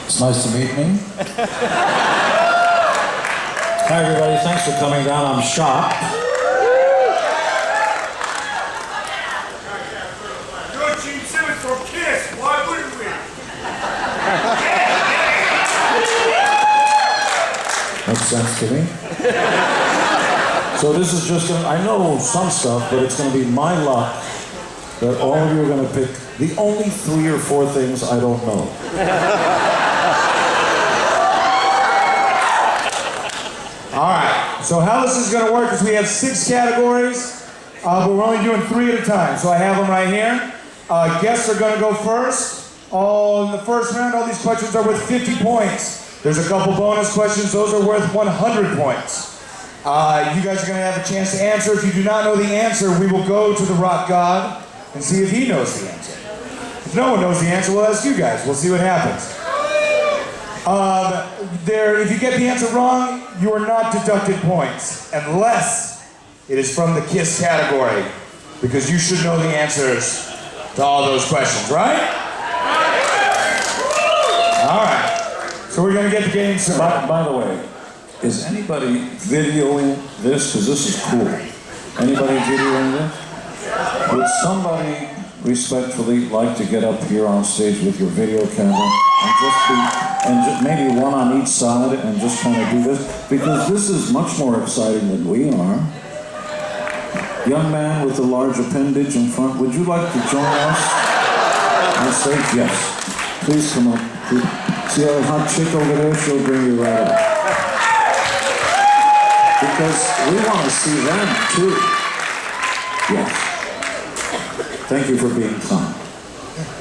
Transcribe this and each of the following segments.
It's nice to meet me. Hi everybody, thanks for coming down. I'm shocked. You're Gene Simmons from Kiss. Why wouldn't we? Makes sense to me. So this is just gonna, I know some stuff, but it's gonna be my luck that all of you are gonna pick the only 3 or 4 things I don't know. All right, so how this is gonna work is we have 6 categories, but we're only doing 3 at a time. So I have them right here. Guests are gonna go first. In the first round, all these questions are worth 50 points. There's a couple bonus questions, those are worth 100 points. You guys are gonna have a chance to answer. If you do not know the answer, we will go to the rock god and see if he knows the answer. If no one knows the answer, we'll ask you guys. We'll see what happens. If you get the answer wrong, you are not deducted points, unless it is from the KISS category, because you should know the answers to all those questions, right? All right. So we're going to get the game started. By the way, is anybody videoing this? Because this is cool. Anybody videoing this? Would somebody respectfully like to get up here on stage with your video camera and just maybe one on each side and just kind of do this? Because this is much more exciting than we are. Young man with a large appendage in front, would you like to join us on stage? Yes. Please come up. See a hot chick over there? She'll bring you right up. Because we want to see them too. Yes. Thank you for being kind.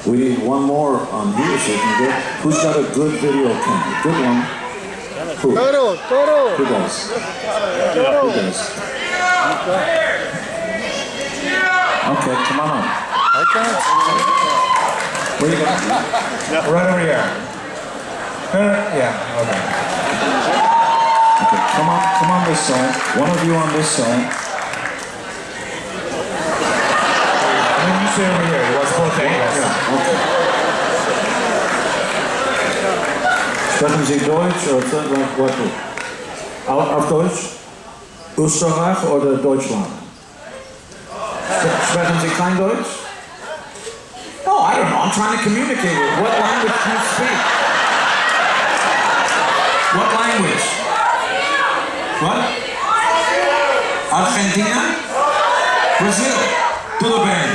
We need one more on here so you can get. Who's got a good video camera? Good one. Who? Who does? Who does? Okay, come on up. Where you going? Right over here. Yeah, okay. Okay, come on this side. One of you on this side. And then you stay over here. You watch both angles. Okay. Sprechen Sie Deutsch oder what? Auf Deutsch? Österreich oder Deutschland? Sprechen Sie kein Deutsch? No, I don't know. I'm trying to communicate with you. What language do you speak? What language? What? Argentina? Brazil? Tudo bem.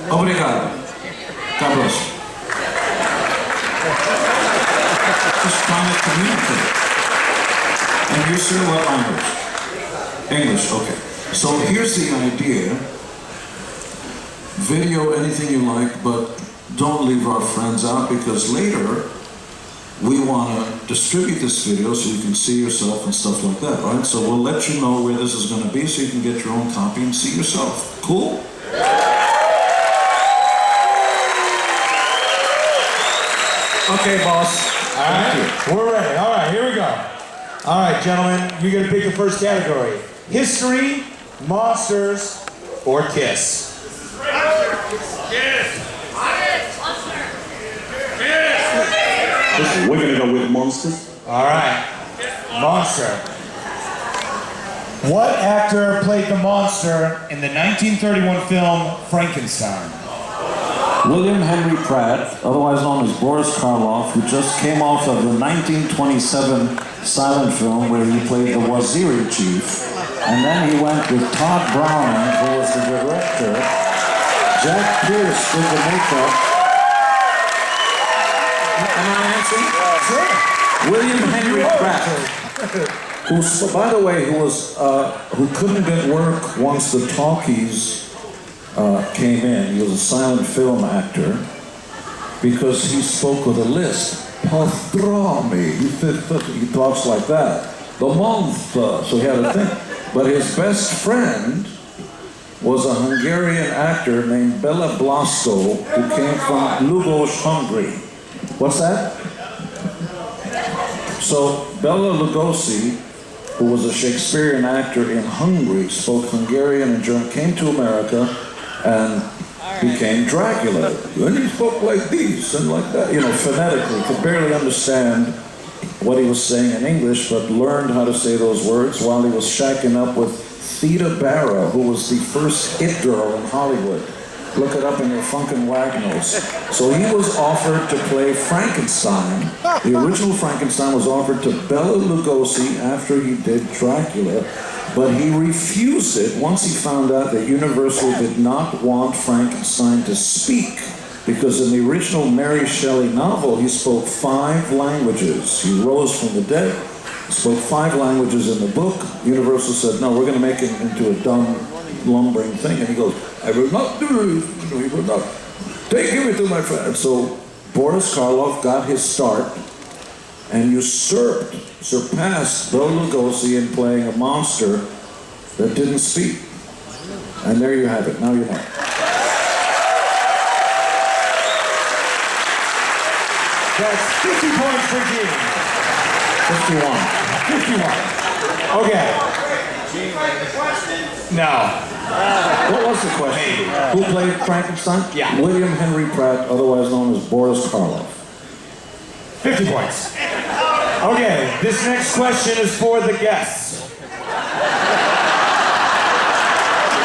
Obrigado. God bless you. Just trying to communicate. And you, sir, what language? English, okay. So here's the idea. Video anything you like, but don't leave our friends out, because later we want to distribute this video so you can see yourself and stuff like that, right? So we'll let you know where this is going to be so you can get your own copy and see yourself. Cool? Okay, boss. All right, we're ready. All right, here we go. All right, gentlemen, you're going to pick the first category. History, monsters, or KISS. We're going to go with monsters. All right, monster. What actor played the monster in the 1931 film Frankenstein? William Henry Pratt, otherwise known as Boris Karloff, who just came off of the 1927 silent film where he played the Waziri chief. And then he went with Todd Browning, who was the director. Jack Pierce did the makeup. Am I answering? Sure. William Henry Pratt, who, by the way, who couldn't get work once the talkies came in. He was a silent film actor because he spoke with a lisp. Pastrami. He talks like that. The monster. So he had a thing. But his best friend was a Hungarian actor named Bela Blasko, who came from Lugos, Hungary. What's that? So Bela Lugosi, who was a Shakespearean actor in Hungary, spoke Hungarian and German, came to America and became Dracula. And he spoke like this and like that, you know, phonetically, could barely understand what he was saying in English, but learned how to say those words while he was shacking up with Theda Bara, who was the first it girl in Hollywood. Look it up in your Funkin' Wagnalls. So he was offered to play Frankenstein. The original Frankenstein was offered to Bela Lugosi after he did Dracula, but he refused it once he found out that Universal did not want Frankenstein to speak, because in the original Mary Shelley novel, he spoke 5 languages. He rose from the dead, spoke 5 languages in the book. Universal said, no, we're going to make him into a dumb, lumbering thing. And he goes, I will not do this. He will not. Give it to my friend. So Boris Karloff got his start and surpassed Bela Lugosi in playing a monster that didn't speak. And there you have it. Now you know. That's 50 points for Gene. 51. 51. Okay. No. What was the question? Who played Frankenstein? Yeah. William Henry Pratt, otherwise known as Boris Karloff. 50 points. Okay, this next question is for the guests.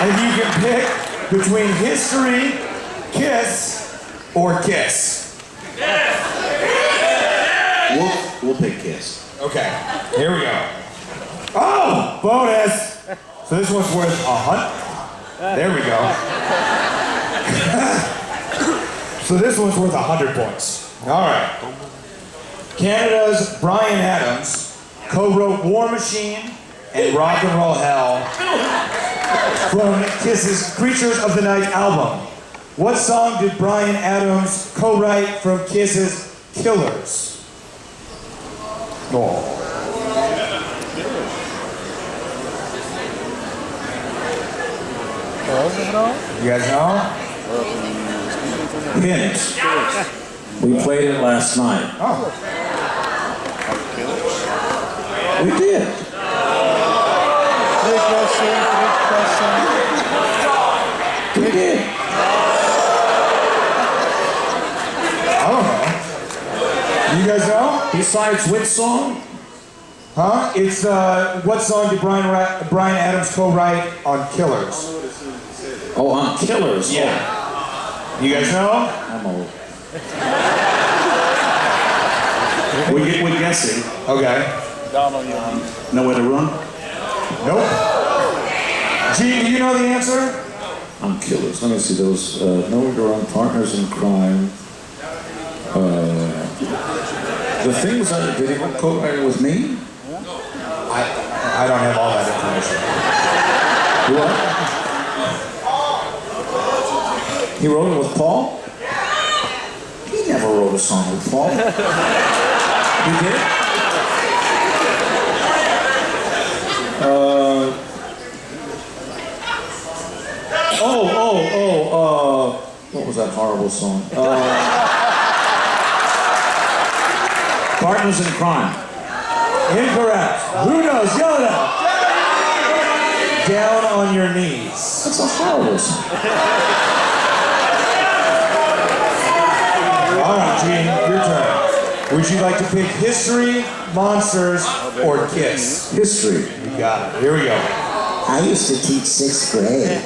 And you can pick between history, Kiss, or Kiss. We'll pick Kiss. Okay, here we go. Oh, bonus! So this one's worth 100. There we go. So this one's worth 100 points. All right. Canada's Bryan Adams co-wrote War Machine and Rock and Roll Hell from Kiss's Creatures of the Night album. What song did Bryan Adams co-write from Kiss's Killers? Oh. You guys know? Hint. We played it last night. Oh. We did. We did. I don't know. You guys know? Besides which song? Huh? It's, what song did Bryan Adams co-write on Killers? Oh, on Killers. Yeah. You guys know? I'm old. We're guessing. Okay. Nowhere to run? Nope. Gene, do you know the answer? On Killers. Let me see those. Nowhere to Run, Partners in Crime. The things that did he co-write with me? I don't have all that information. What? He wrote it with Paul? He never wrote a song with Paul. He did? What was that horrible song? Partners in Crime. Incorrect. Who knows? Yell it out. Down on your knees. That's a horrible song. All right, Gene, your turn. Would you like to pick history, monsters, or Kiss? History. You got it. Here we go. I used to teach 6th grade.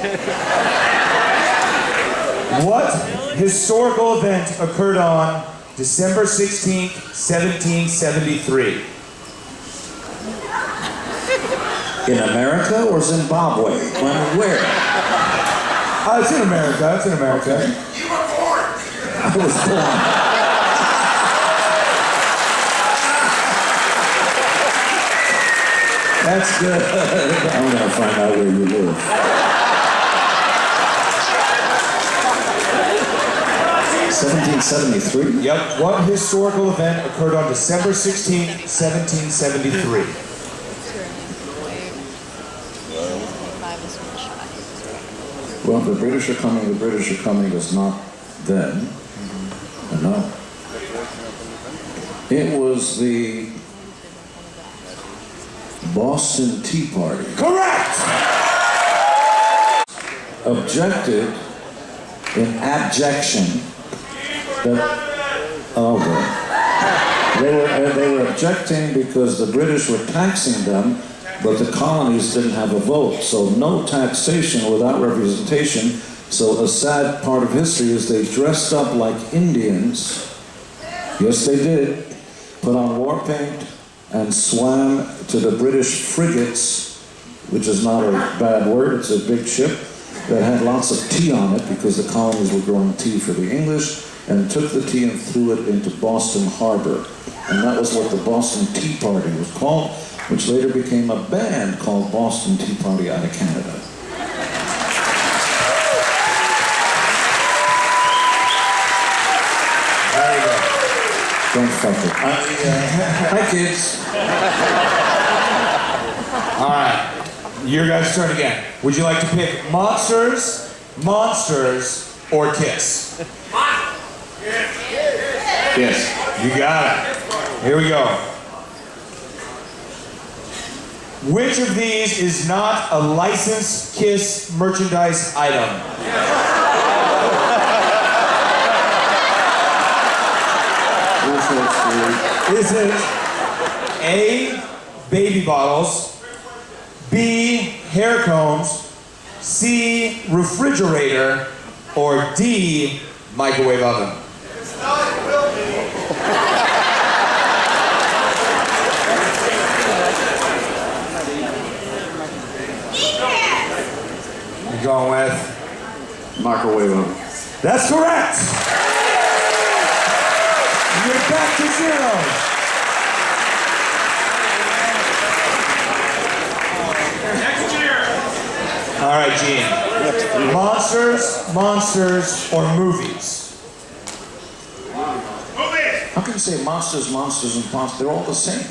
What historical event occurred on December 16th, 1773? In America or Zimbabwe? Where? It's in America. It's in America. I was born. That's good. I'm gonna find out where you live. 1773? Yep. What historical event occurred on December 16th, 1773? Well, the British are coming was not then. No. It was the Boston Tea Party. Correct! Objected in abjection that, oh boy. They were objecting because the British were taxing them, but the colonies didn't have a vote. So no taxation without representation. So a sad part of history is they dressed up like Indians. Yes, they did. Put on war paint and swam to the British frigates, which is not a bad word, it's a big ship that had lots of tea on it because the colonies were growing tea for the English, and took the tea and threw it into Boston Harbor. And that was what the Boston Tea Party was called, which later became a band called Boston Tea Party out of Canada. Very good. Don't fuck it. Hi, kids. All right. Your guys' turn again. Would you like to pick Monsters, Monsters, or Kiss? Yes. You got it. Here we go. Which of these is not a licensed Kiss merchandise item? Is it A, baby bottles, B, hair combs, C, refrigerator, or D, microwave oven? You're going with? Microwave oven. That's correct! You're back to zero. Next year. All right, Gene. Monsters, monsters, or movies? Move it. How can you say monsters, monsters, and monsters? They're all the same.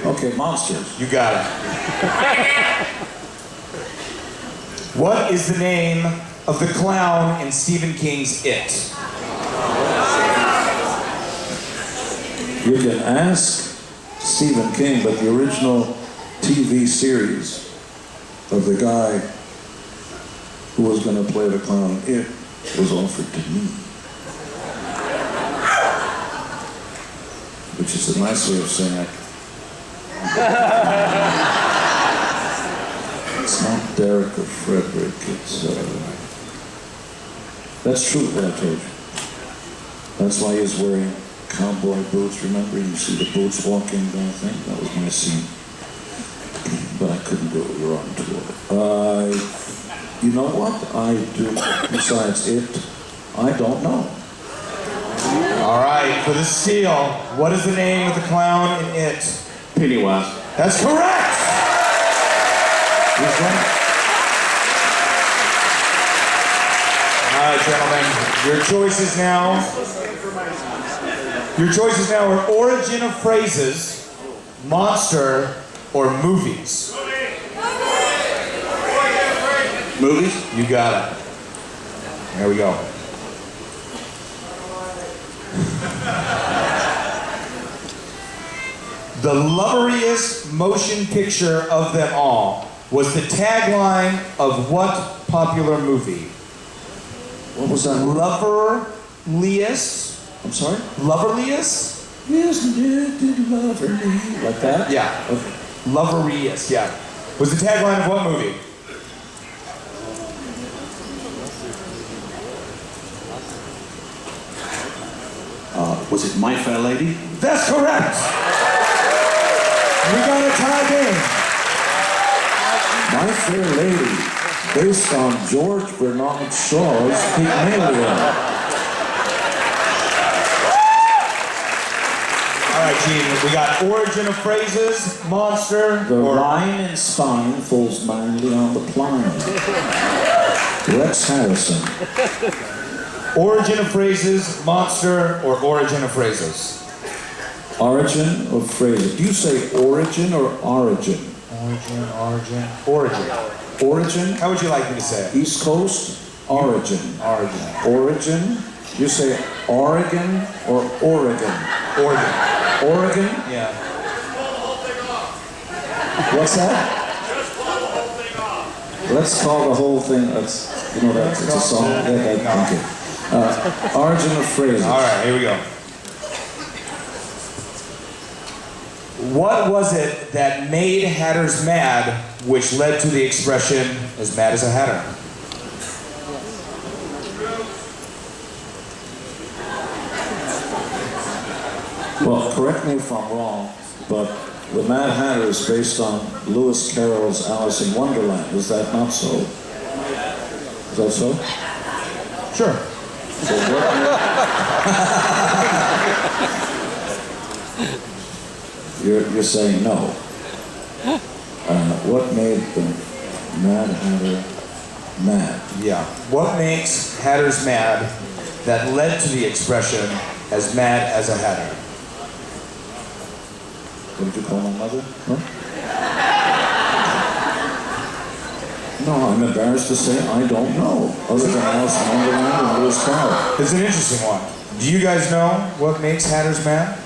Okay, monsters. You got it. What is the name of the clown in Stephen King's It? You can ask Stephen King, but the original TV series of the guy who was going to play the clown in It was offered to me. Which is a nice way of saying it's not Derek or Frederick, it's that's true what I told you. That's why he's wearing cowboy boots, remember? You see the boots walking down the thing? That was my scene. But I couldn't do it, we were on tour. You know what I do besides It? I don't know. All right, for the steal, what is the name of the clown in It? Pennywise. That's correct! Who's that? All right, gentlemen, your choices now are origin of phrases, monster, or movies. Movies? You got it. There we go. The loveriest motion picture of them all was the tagline of what popular movie? What was that? Loverliest? I'm sorry? Loverliest? Isn't it lovely? Like that? Yeah. Okay. Loveriest, yeah. Was the tagline of what movie? Was it My Fair Lady? That's correct! We got a tie game. My Fair Lady, based on George Bernard Shaw's Pygmalion. All right, Gene, we got origin of phrases, monster, The or... line and spine falls manly on the pline. Rex Harrison. Origin of phrases, monster, or origin of phrases? Origin of phrases. Do you say origin or origin? Origin. Origin? How would you like me to say it? East Coast? Origin. Origin? You say Oregon or Oregon? Origin. Oregon? Yeah. What's that? Let's call the whole thing, it's a song. Okay. Origin of phrases. All right, here we go. What was it that made hatters mad, which led to the expression, as mad as a hatter? Well, correct me if I'm wrong, but the Mad Hatter is based on Lewis Carroll's Alice in Wonderland. Is that not so? Is that so? Sure. So you're saying no. What made the Mad Hatter mad? Yeah. What makes hatters mad that led to the expression, as mad as a hatter? What did you call my mother? Huh? No, I'm embarrassed to say I don't know. Other than Alice in Wonderland and Lewis Carroll. It's an interesting one. Do you guys know what makes hatters mad?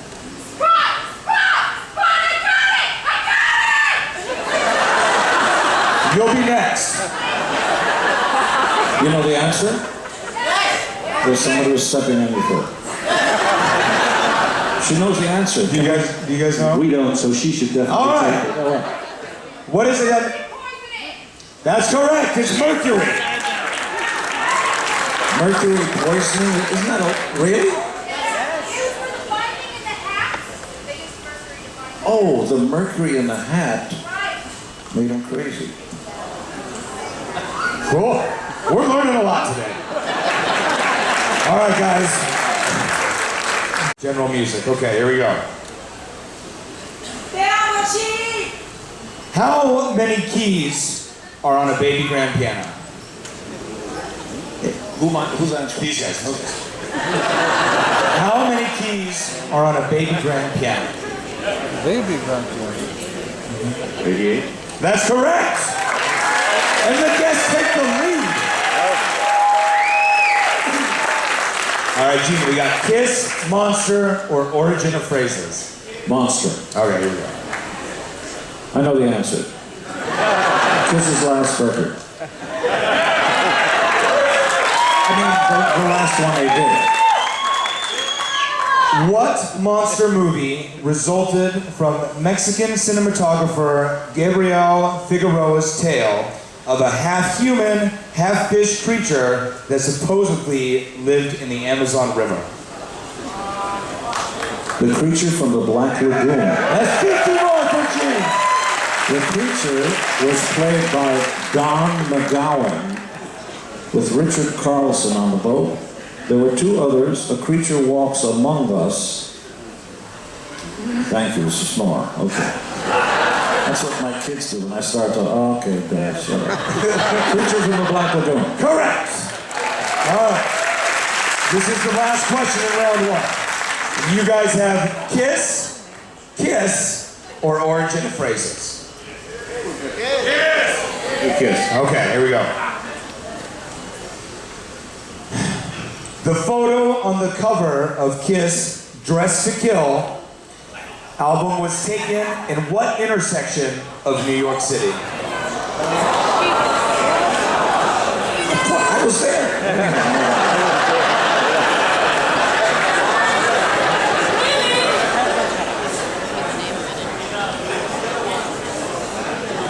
You'll be next. You know the answer? There's somebody who's stepping on your foot. She knows the answer. Do you guys know? We don't, so she should definitely All right. take it. What is it that... That's correct. It's mercury. Mercury poisoning? Isn't that really? Oh, the mercury in the hat made him crazy. Cool. We're learning a lot today. All right, guys. General music. Okay, here we go. How many keys are on a baby grand piano? Who's answering? These guys. Okay. How many keys are on a baby grand piano? Baby grand piano. 88. That's correct. And the guests take the lead. All right, Gene, we got Kiss, Monster, or Origin of Phrases. Monster. Okay, here we go. I know the answer. Kiss's last record. I mean, the last one they did. What monster movie resulted from Mexican cinematographer Gabriel Figueroa's tale of a half-human, half-fish creature that supposedly lived in the Amazon River? The creature from the Black Lagoon. That's 50 more for Gene. The creature was played by Don McGowan with Richard Carlson on the boat. There were two others. A creature walks among us. Thank you, it's a snore. Okay. That's what my kids do when I start to, okay, Dad, shut up. Creature from the Black Lagoon. Correct. All right. This is the last question in round one. You guys have Kiss, or Origin of Phrases. Kiss. Okay, here we go. The photo on the cover of Kiss, Dressed to Kill album was taken in what intersection of New York City? I was there.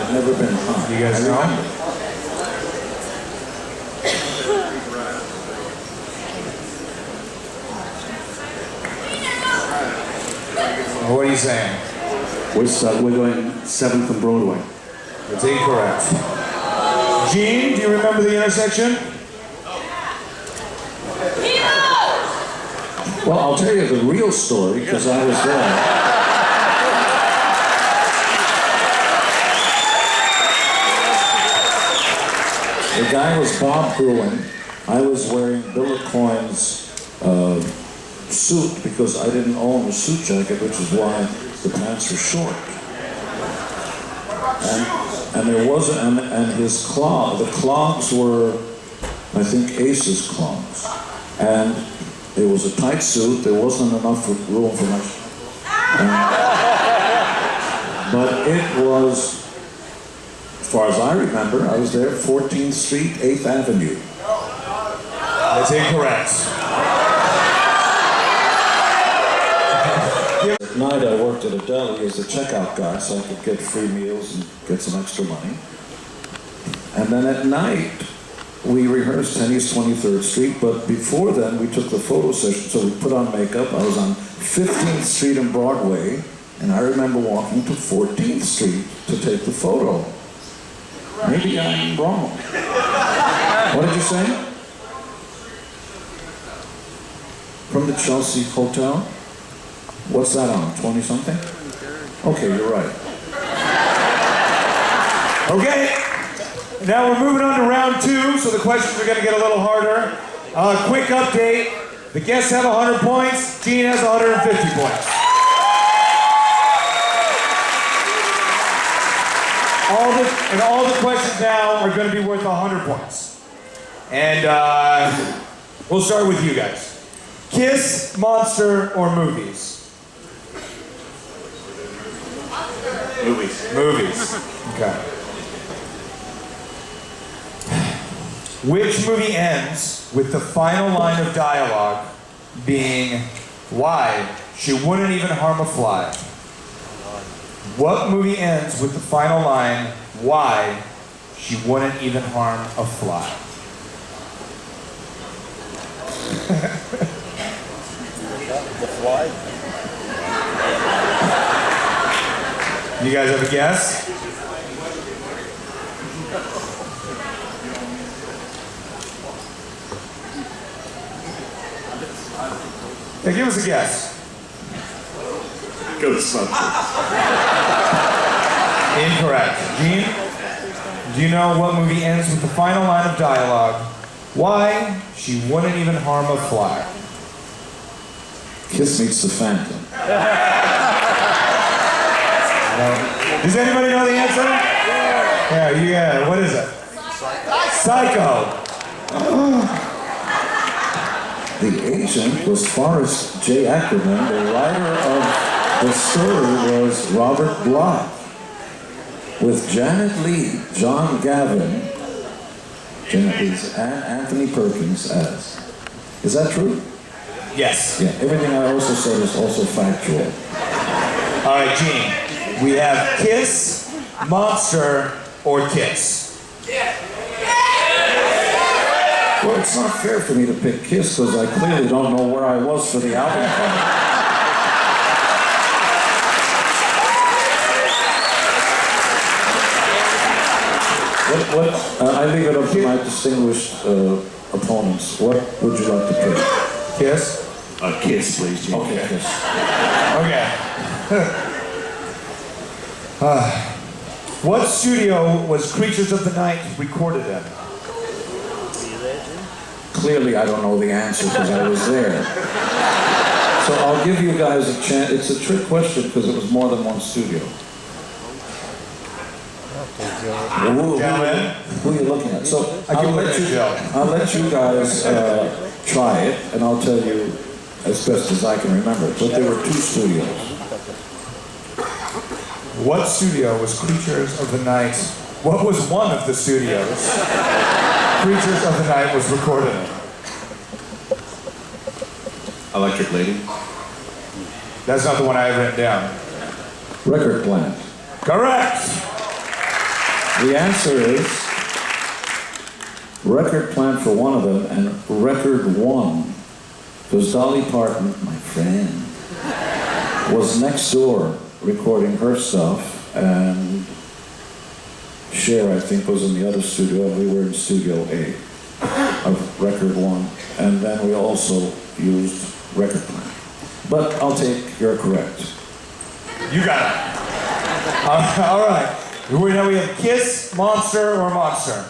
I've never been high. You guys know? What are you saying? We're going 7th and Broadway. It's incorrect. Gene, do you remember the intersection? Well, I'll tell you the real story because I was there. The guy was Bob Gruen. I was wearing Bill Coyne's suit because I didn't own a suit jacket, which is why the pants were short. And there was, and his the clogs were, I think, Ace's clogs. And it was a tight suit. There wasn't enough room for my. But it was far as I remember, I was there, 14th Street, 8th Avenue. That's incorrect. At night I worked at a deli as a checkout guy so I could get free meals and get some extra money. And then at night we rehearsed 10 East 23rd Street, but before then we took the photo session, so we put on makeup. I was on 15th Street and Broadway, and I remember walking to 14th Street to take the photo. Maybe I'm wrong. What did you say? From the Chelsea Hotel? What's that on, 20-something? Okay, you're right. Okay, now we're moving on to round 2, so the questions are going to get a little harder. Quick update, the guests have 100 points, Gene has 150 points. All the questions now are going to be worth 100 points. And we'll start with you guys. Kiss, Monster, or movies? Movies. Okay. Which movie ends with the final line of dialogue being, "Why? She wouldn't even harm a fly." What movie ends with the final line, "Why? She wouldn't even harm a fly"? The fly? You guys have a guess? Yeah, give us a guess. Go to something. Incorrect. Gene, do you know what movie ends with the final line of dialogue? "Why? She wouldn't even harm a fly." Kiss Meets the Phantom. Does anybody know the answer? Yeah, what is it? Psycho. The agent was Forrest J. Ackerman. The writer of the story was Robert Bloch. With Janet Leigh, John Gavin, Janet Leigh's Anthony Perkins as. Is that true? Yes. Yeah, everything I also said is also factual. All right, Gene. We have Kiss, Monster, or Kiss. Well, it's not fair for me to pick Kiss because I clearly don't know where I was for the album cover. I leave it up to my distinguished opponents. What would you like to pick? Kiss? Kiss, please, Gene. Okay, Kiss. Okay. What studio was Creatures of the Night recorded in? Clearly, I don't know the answer because I was there. So I'll give you guys a chance. It's a trick question because it was more than one studio. Gentlemen. Who are you looking at? So I'll let you guys try it, and I'll tell you as best as I can remember. But there were 2 studios. What studio was Creatures of the Night? What was one of the studios Creatures of the Night was recorded in? Electric Lady. That's not the one I have written down. Record Plant. Correct! The answer is Record Plant for one of them, and Record One, because Dolly Parton, my friend, was next door recording her stuff, and Cher, I think, was in the other studio, and we were in Studio A of Record One, and then we also used Record Plant. But I'll take you're correct. You got it. All right. Now we have Kiss, Monster, or Monster.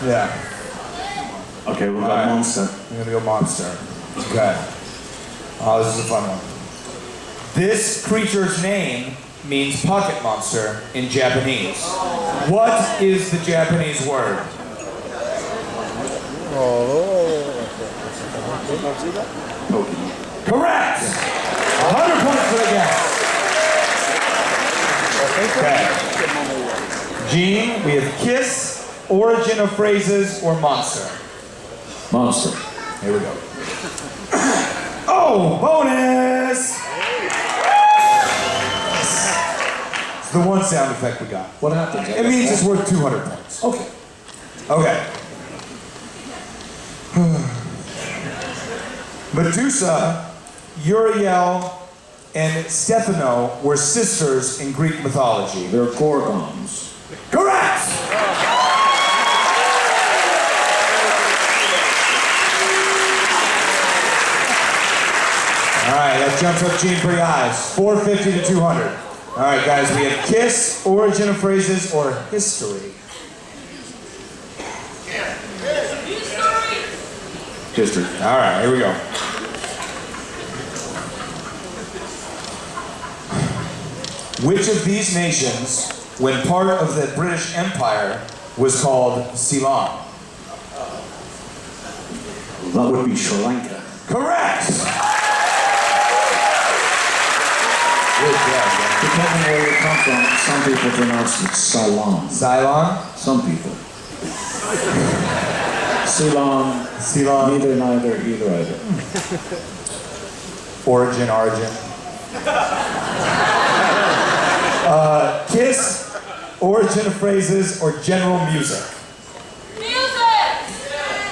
Yeah. Okay, we'll go All right. Monster. I'm gonna go Monster. Okay. Oh, this is a fun one. This creature's name means pocket monster in Japanese. What is the Japanese word? Pokemon. Correct! 100 points for the guess. Okay. Gene, we have kiss, origin of phrases, or monster. Monster. Here we go. Oh, bonus! It's the one sound effect we got. What happens? It means it's worth 200 points. Okay. Okay. Medusa, Uriel, and Stephano were sisters in Greek mythology. They're gorgons. Correct! All right, that jumps up Gene pretty high. 450 to 200. All right, guys, we have kiss, origin of phrases, or history. History. All right, here we go. Which of these nations, when part of the British Empire, was called Ceylon? That would be Sri Lanka. Correct! Good job, man. Depending where you come from, some people pronounce it Ceylon. Ceylon? Some people. Ceylon. Ceylon. Neither, either. Origin. Kiss, origin of phrases, or general music?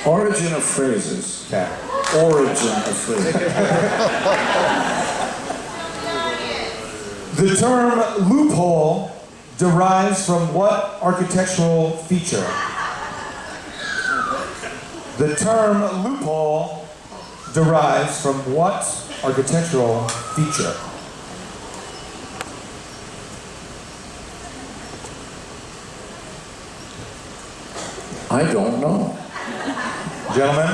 Origin of phrases. Okay. Origin of phrases. The term loophole derives from what architectural feature? The term loophole derives from what architectural feature? I don't know. Gentlemen,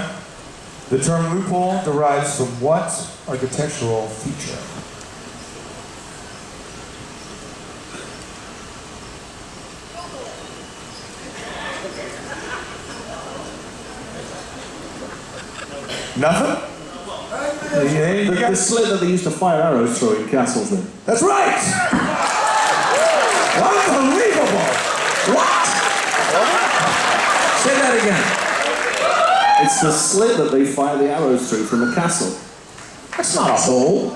the term loophole derives from what architectural feature? Nothing? The slit that they used to fire arrows through in castles then. That's right! Unbelievable! What? Say that again. It's the slit that they fire the arrows through from a castle. That's not a hole.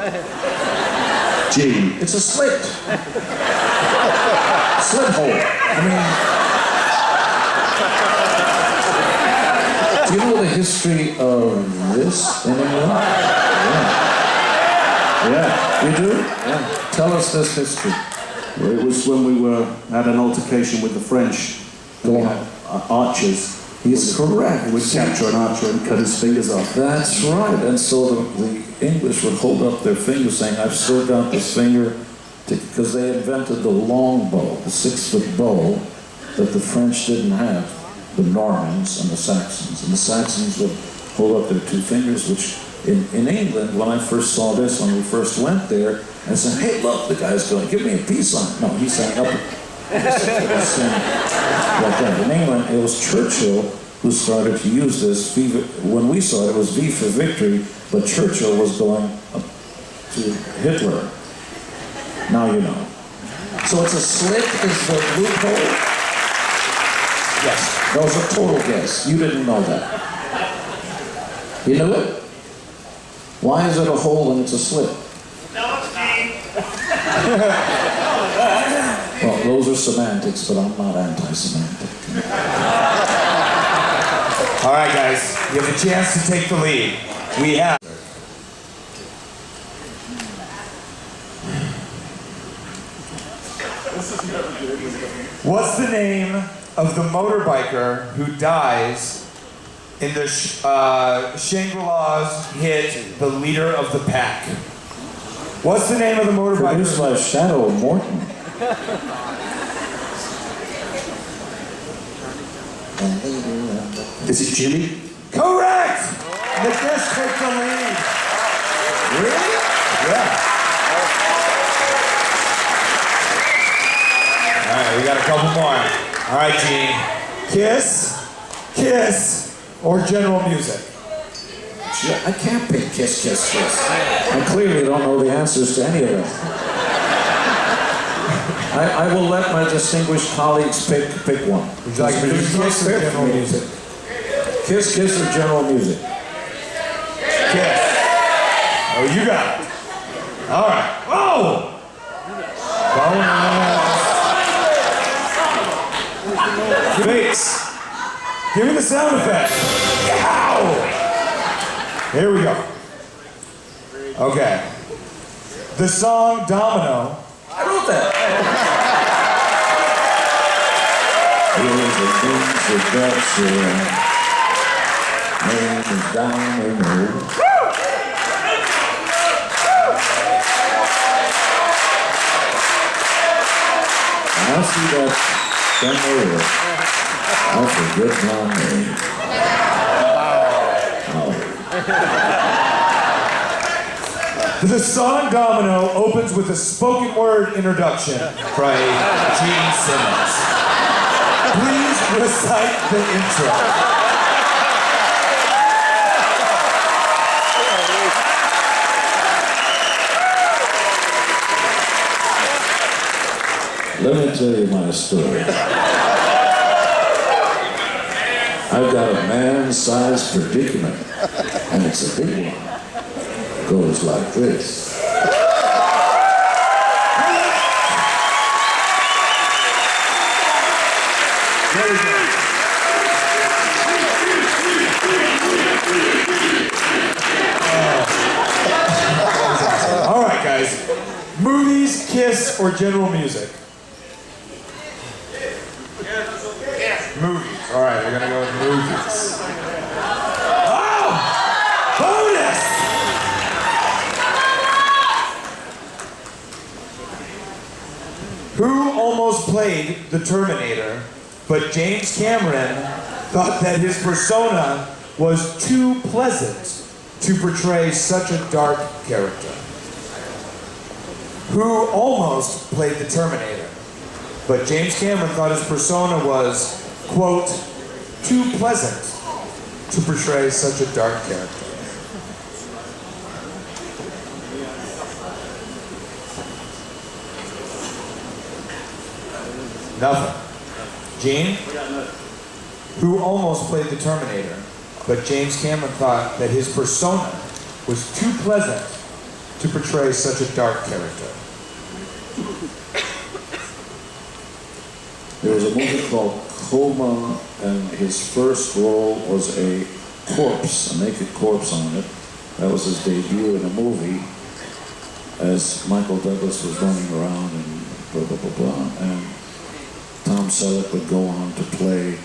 Gene. It's a slit. Slit hole. I mean, do you know the history of this in England? Yeah. You do? Yeah. Tell us this history. Well, it was when we had an altercation with the French. Go on. Archers. He's correct. Would capture an archer and cut his fingers off. That's right. And so the English would hold up their fingers saying, I've still got this finger, because they invented the long bow, the 6-foot bow that the French didn't have, the Normans and the Saxons. And the Saxons would hold up their 2 fingers, which in England, when I first saw this, when we first went there, I said, hey, look, the guy's going, give me a peace sign. No, he's saying up. Like that. In England, it was Churchill who started to use this. When we saw it, it was V for victory, but Churchill was going up to Hitler. Now you know. So it's a slit is the loophole? Yes. That was a total guess. You didn't know that. You knew it? Why is it a hole and it's a slit? Well, those are semantics, but I'm not anti-semantic. All right, guys, you have a chance to take the lead. We have. What's the name of the motorbiker who dies in the Shangri-La's hit "The Leader of the Pack"? What's the name of the motorbiker? Produced by Shadow Morton. Is it Jimmy? Correct! The guest takes the lead. Really? Yeah. All right, we got a couple more. All right, Gene. Kiss, or general music? I can't pick kiss. I clearly don't know the answers to any of them. I will let my distinguished colleagues pick one. Would you like to do Kiss or general music? Kiss or general music? Kiss. Oh, you got it. All right. Oh! Bass. Give me the sound effect. Ow! Here we go. Okay. The song Domino. I wrote that. Here's the things that name is Domino. I see that somewhere. That's a good name. The song Domino opens with a spoken word introduction by Gene Simmons. Please recite the intro. Let me tell you my story. I've got a man-sized predicament, and it's a big one. It goes like this. There we go. All right, guys. Movies, Kiss, or general music? Movies. All right, we're gonna go with movies. Oh! Bonus! Who almost played the Terminator, but James Cameron thought that his persona was too pleasant to portray such a dark character? Who almost played the Terminator, but James Cameron thought his persona was, quote, too pleasant to portray such a dark character? Nothing. Gene? Who almost played the Terminator, but James Cameron thought that his persona was too pleasant to portray such a dark character? There was a movie called Coma, and his first role was a corpse, a naked corpse on it. That was his debut in a movie, as Michael Douglas was running around and blah, blah, blah, blah. And Tom Selleck would go on to play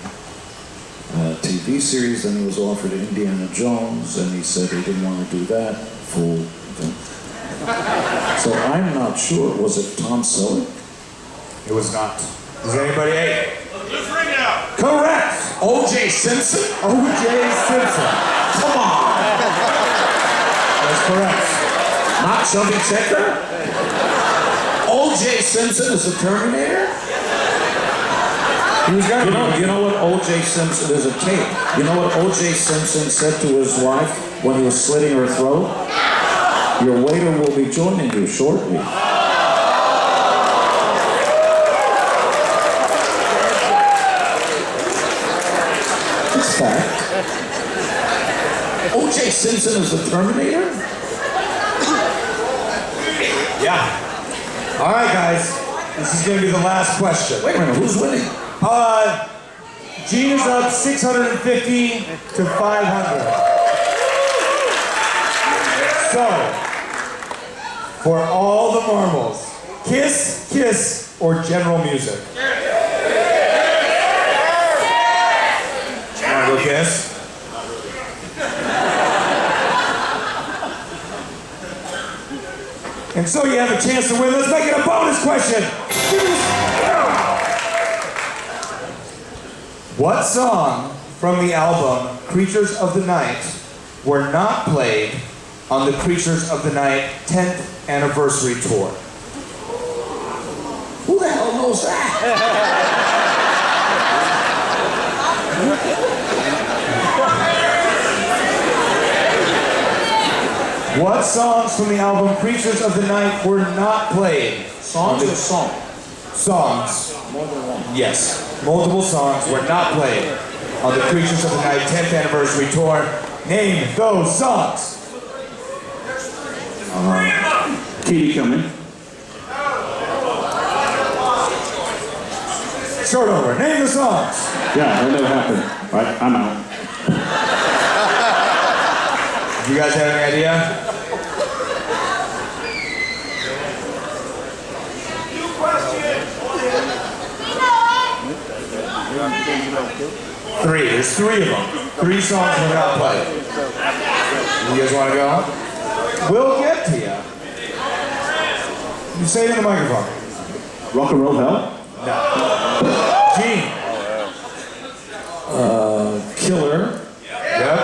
a TV series, then he was offered Indiana Jones, and he said he didn't want to do that. Fool. So I'm not sure. Was it Tom Selleck? It was not. Is anybody A? Let's ring out. Correct! O.J. Simpson? O.J. Simpson. Come on! That's correct. Not Chubby Checker? O.J. Simpson is a Terminator? He was gonna You know what O.J. Simpson, there's a tape. You know what O.J. Simpson said to his wife when he was slitting her throat? Your waiter will be joining you shortly. It's fact. O.J. Simpson is the Terminator? Yeah. All right, guys. This is going to be the last question. Wait a minute, who's winning? Gene is up 650 to 500. So, for all the marbles, Kiss, or general music? Want to go Kiss? And so you have a chance to win. Let's make it a bonus question. What song from the album Creatures of the Night were not played on the Creatures of the Night 10th anniversary tour? Who the hell knows that? What songs from the album Creatures of the Night were not played? Songs or song? songs. Yes, multiple songs were not played on the Creatures of the Night 10th anniversary tour. Name those songs. Keep it coming. Start over. Name the songs. Yeah, that never happened. All right, I'm out. You guys have any idea? Three. There's three of them. Three songs were not played. You guys want to go? We'll get to you. You say it in the microphone. Rock and Roll Hell? No. Gene. Killer. Yep.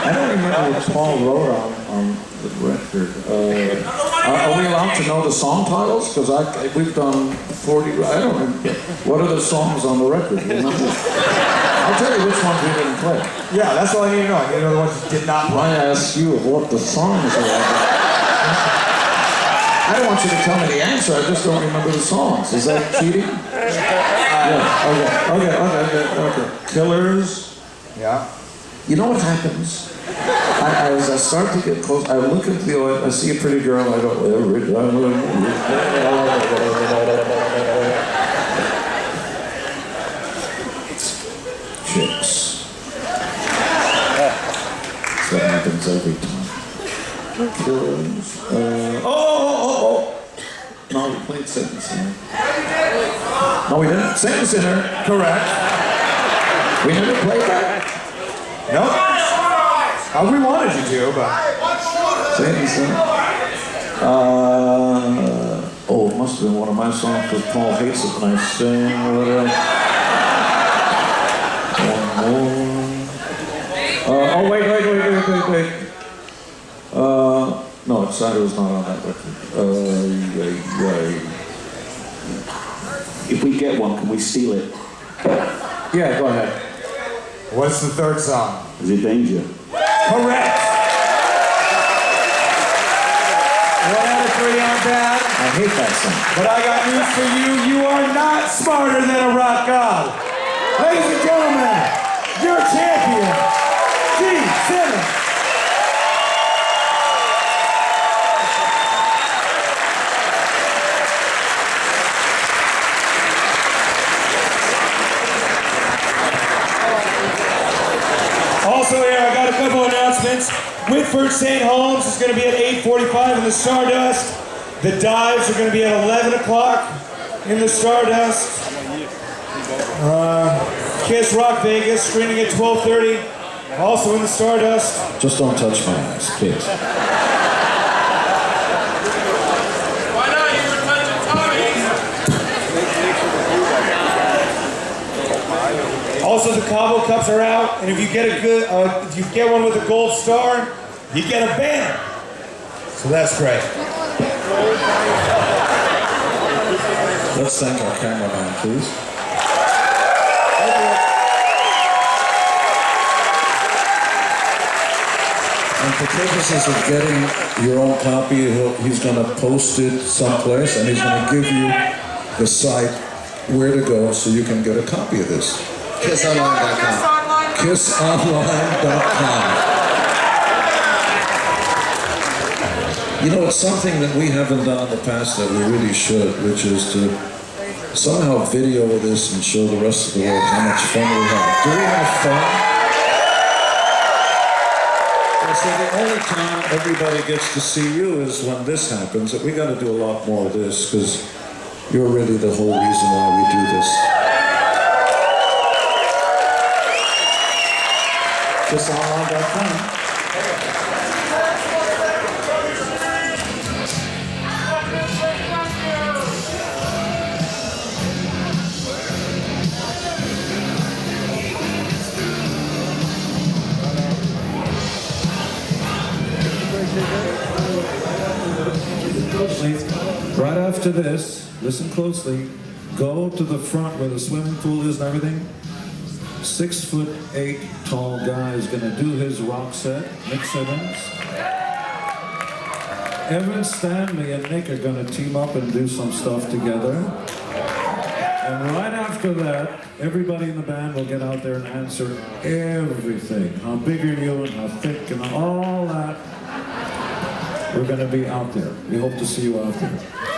I don't remember what Paul wrote on the record. Are we allowed to know the song titles? Because we've done 40. I don't remember. What are the songs on the record? You remember? I'll tell you which ones we didn't play. Yeah, that's all I need to know. I need to know the ones you did not play. I ask you what the songs are. I don't want you to tell me the answer. I just don't remember the songs. Is that cheating? Yeah. Okay. Killers. Yeah. You know what happens? As I start to get close, I look at the oil, I see a pretty girl, I go, chicks. That happens every time. Killers. No, we played Second Sinner. No, we didn't. Second Sinner. Correct. We never played that. No. We wanted you to, but... Second Sinner. It must have been one of my songs because Paul hates it when I sing or whatever. One more. Wait. No, it was not on that record. If we get one, can we steal it? Yeah, go ahead. What's the third song? Is it Danger? Correct! 1 out of 3 on that. I hate that song. But I got news for you. You are not smarter than a rock god. Ladies and gentlemen, your champion, Simmons. Also here, I got a couple announcements. Whitford St. Holmes is going to be at 8:45 in the Stardust. The dives are going to be at 11 o'clock in the Stardust. Kiss Rock Vegas screening at 12:30, also in the Stardust. Just don't touch my ass, please. Why not? You were touching Tommy. Also, the Cabo Cups are out, and if you get if you get one with a gold star, you get a banner. So that's great. Let's thank our cameraman, please. And for purposes of getting your own copy, he's going to post it someplace, and he's going to give you the site where to go so you can get a copy of this. KissOnline.com. KissOnline.com. You know, it's something that we haven't done in the past that we really should, which is to somehow video this and show the rest of the world how much fun we have. Do we have fun? So the only time everybody gets to see you is when this happens. We got to do a lot more of this because you're really the whole reason why we do this. KissOnline.com. Right after this, listen closely, go to the front where the swimming pool is and everything. 6'8" tall guy is going to do his rock set. Nick Simmons. Evan Stanley and Nick are going to team up and do some stuff together. And right after that, everybody in the band will get out there and answer everything. How big are you and how thick and all that. We're going to be out there. We hope to see you out there.